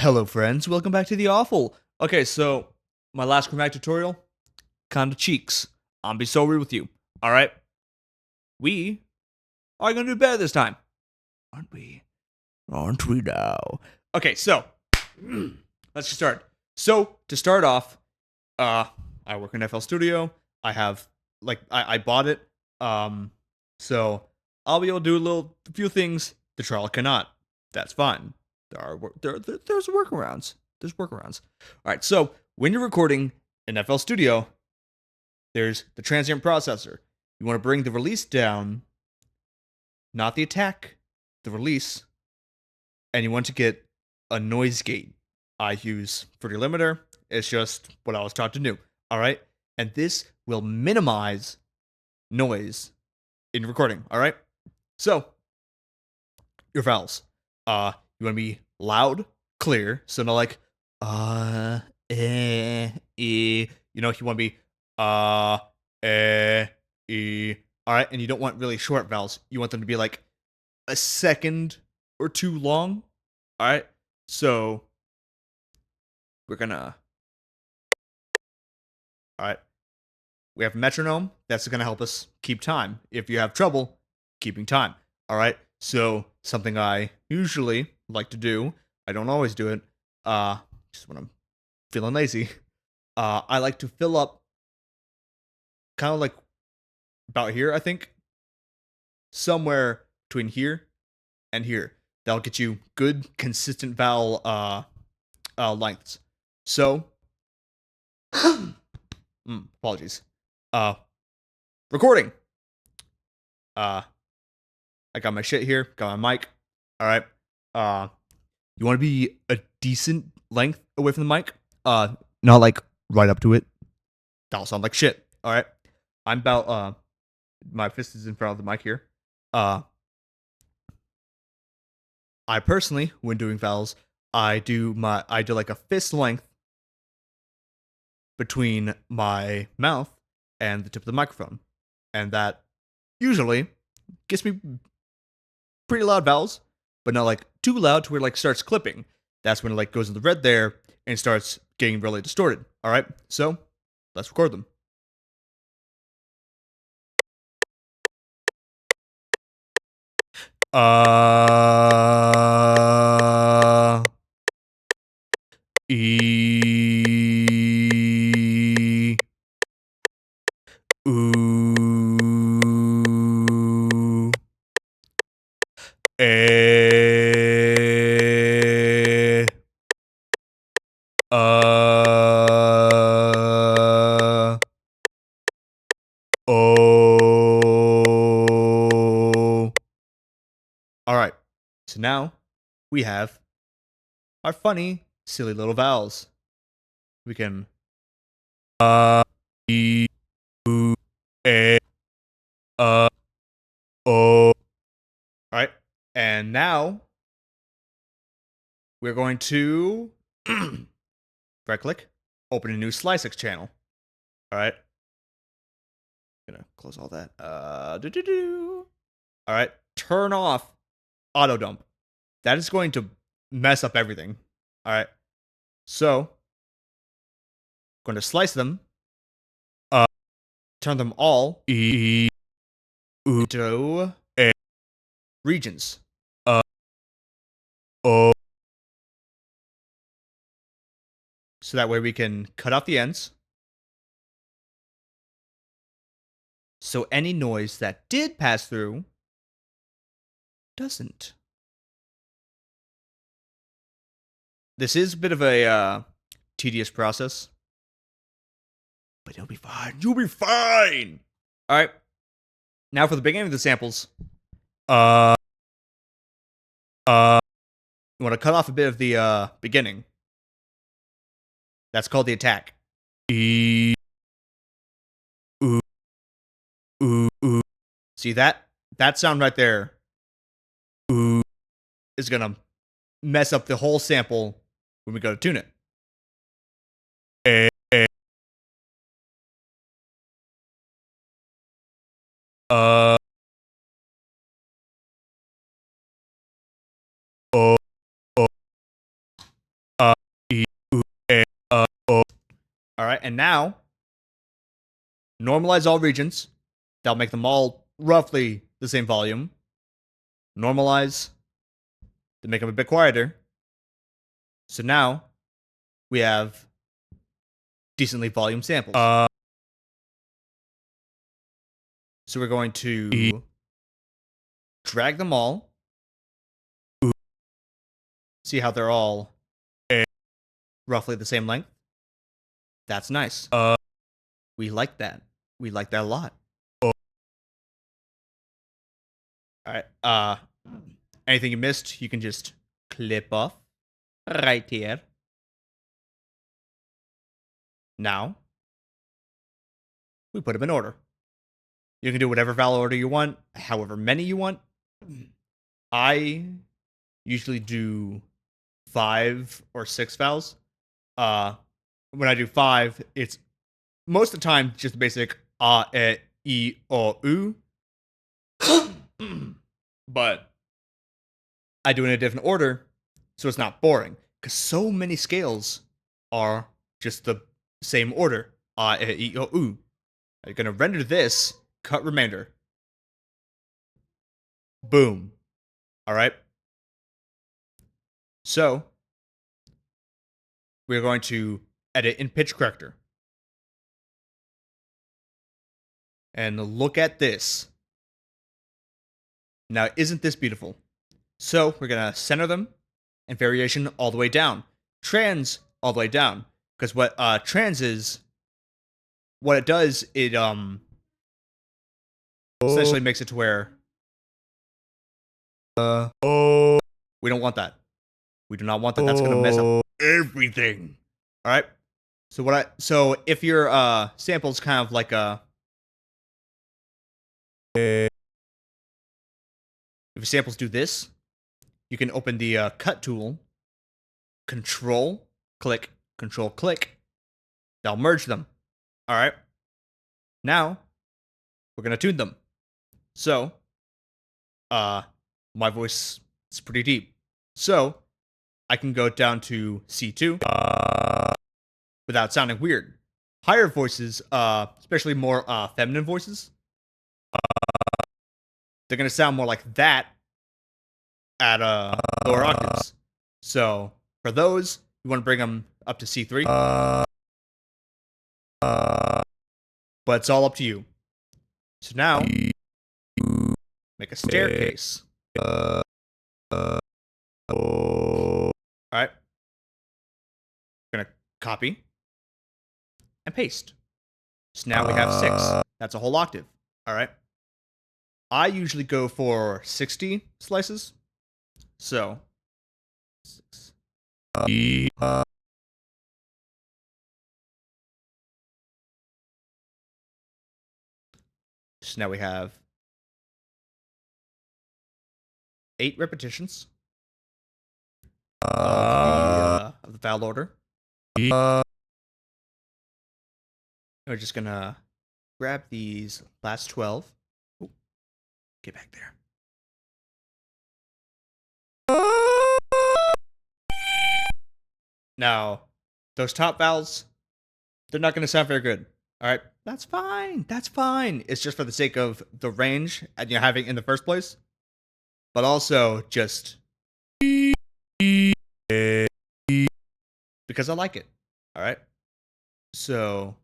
Hello friends, welcome back to The Awful. Okay, so my last chromatic tutorial, kinda cheeks. I'm be so real with you. Alright? We are gonna do better this time. Aren't we? Aren't we now? Okay, so let's just start. So to start off, I work in FL Studio. I have I bought it. So I'll be able to do a few things the trial cannot. That's fine. There's workarounds. There's workarounds. All right. So when you're recording in FL Studio, there's the transient processor. You want to bring the release down, not the attack, the release, and you want to get a noise gate. I use Fruity Limiter. It's just what I was taught to do. All right. And this will minimize noise in recording. All right. So your vowels. You want to be loud, clear. So not like e. You know, you want to be e. All right. And you don't want really short vowels. You want them to be like a second or two long. All right. So we're gonna. All right. We have metronome. That's going to help us keep time if you have trouble keeping time. All right. So something I usually like to do, I don't always do it, just when I'm feeling lazy. I like to fill up kind of like about here, I think, somewhere between here and here. That'll get you good, consistent vowel lengths. So, apologies. Recording. I got my shit here, got my mic. All right. You want to be a decent length away from the mic. Not like right up to it. That'll sound like shit. All right. I'm about my fist is in front of the mic here. I personally, when doing vowels, I do like a fist length between my mouth and the tip of the microphone. And that usually gets me pretty loud vowels, but not like too loud to where it like starts clipping. That's when it like goes in the red there and starts getting really distorted. All right, so let's record them. E oo e o. All right, so now we have our funny, silly little vowels. We can e u e o. All right, and now we're going to right click, open a new SliceX channel. All right, gonna close all that. All right, turn off auto dump. That is going to mess up everything. All right, so I'm going to slice them, turn them all into regions. So that way we can cut off the ends. So any noise that did pass through doesn't. This is a bit of a tedious process, but you'll be fine. You'll be fine. All right. Now for the beginning of the samples. You want to cut off a bit of the beginning. That's called the attack. E. Ooh. Ooh. Ooh. See that? That sound right there. Ooh. Is gonna mess up the whole sample when we go to tune it. Uh. Oh. Oh. right, and now normalize all regions. That'll make them all roughly the same volume. Normalize to make them a bit quieter. So now we have decently volume samples. So we're going to drag them all. See how they're all roughly the same length? That's nice. We like that. We like that a lot. Alright, anything you missed, you can just clip off right here. Now, we put them in order. You can do whatever vowel order you want, however many you want. I usually do 5 or 6 vowels. When I do 5, it's most of the time just the basic a, e, o, u. But I do it in a different order, so it's not boring. Because so many scales are just the same order. A, e, o, u. I'm going to render this, cut remainder. Boom. Alright? So, we're going to edit in pitch corrector. And look at this. Now, isn't this beautiful? So, we're going to center them and variation all the way down. Trans all the way down. Because what trans is, what it does, it essentially makes it to where we don't want that. We do not want that. That's going to mess up everything. All right? So if your sample's kind of like a if your samples do this, you can open the cut tool, control click, that'll merge them. All right. Now we're gonna tune them. So, my voice is pretty deep, so I can go down to C2 without sounding weird. Higher voices, especially more feminine voices, they're gonna sound more like that at lower octaves. So for those, you want to bring them up to C3. But it's all up to you. So now, make a staircase. Alright. Gonna copy and paste. So now we have 6. That's a whole octave. Alright. I usually go for 60 slices. So 6. So now we have 8 repetitions of the vowel order. We're just gonna grab these last 12. Ooh, get back there. Now, those top vowels, they're not going to sound very good. All right, that's fine. That's fine. It's just for the sake of the range and having in the first place, but also just because I like it. All right. So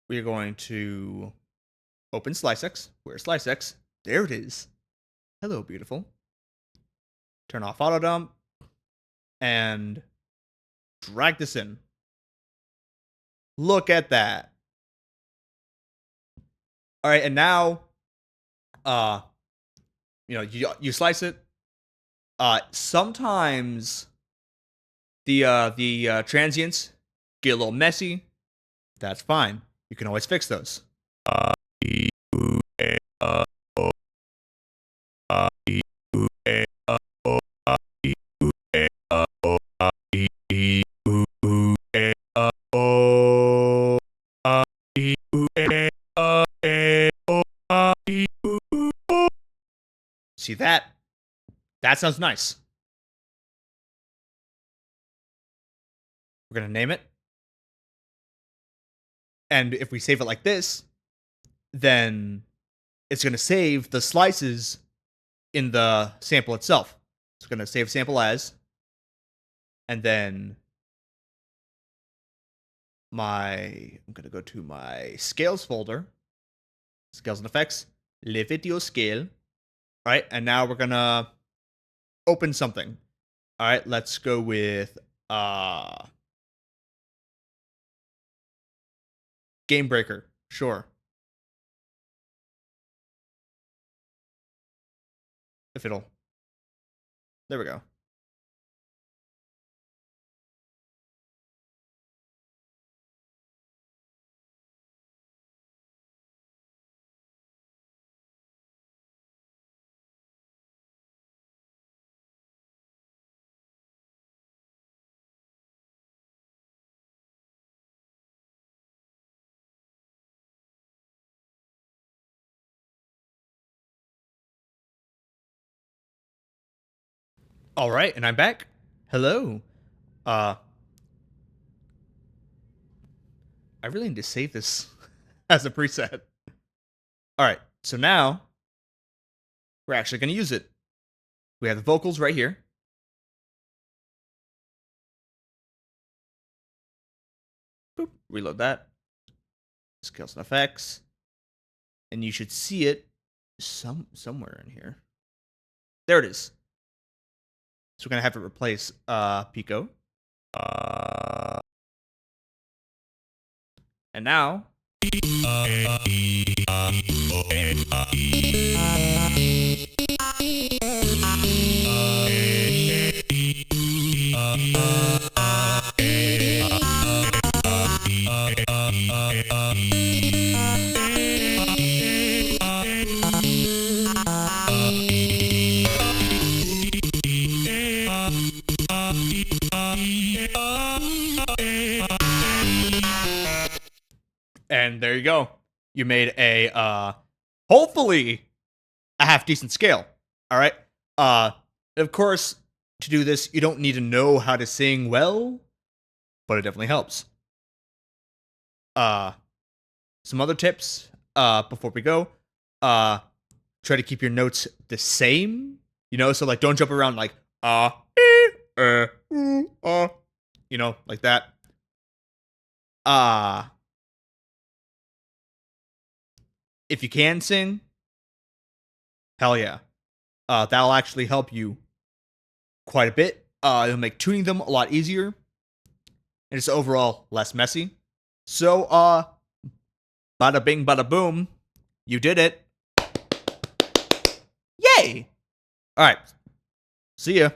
we're going to open SliceX. Where's SliceX? There it is. Hello, beautiful. Turn off auto dump and drag this in. Look at that. All right, and now, you slice it. Sometimes the transients get a little messy. That's fine. You can always fix those. See that? That sounds nice. We're going to name it. And if we save it like this, then it's going to save the slices in the sample itself. It's going to save sample as, and then I'm going to go to my scales folder, scales and effects, le video scale. All right, and now we're going to open something. All right, let's go with Game Breaker. Sure. If it'll. There we go. All right, and I'm back. Hello. I really need to save this as a preset. All right, so now we're actually going to use it. We have the vocals right here. Boop, reload that. Scales and effects. And you should see it somewhere in here. There it is. So we're going to have it replace Pico. And now and there you go. You made a hopefully a half decent scale. All right. Of course, to do this, you don't need to know how to sing well, but it definitely helps. Some other tips before we go. Try to keep your notes the same. You know, so like don't jump around like you know, like that. If you can sing, hell yeah. That'll actually help you quite a bit. It'll make tuning them a lot easier. And it's overall less messy. So, bada bing, bada boom. You did it. Yay! Alright. See ya.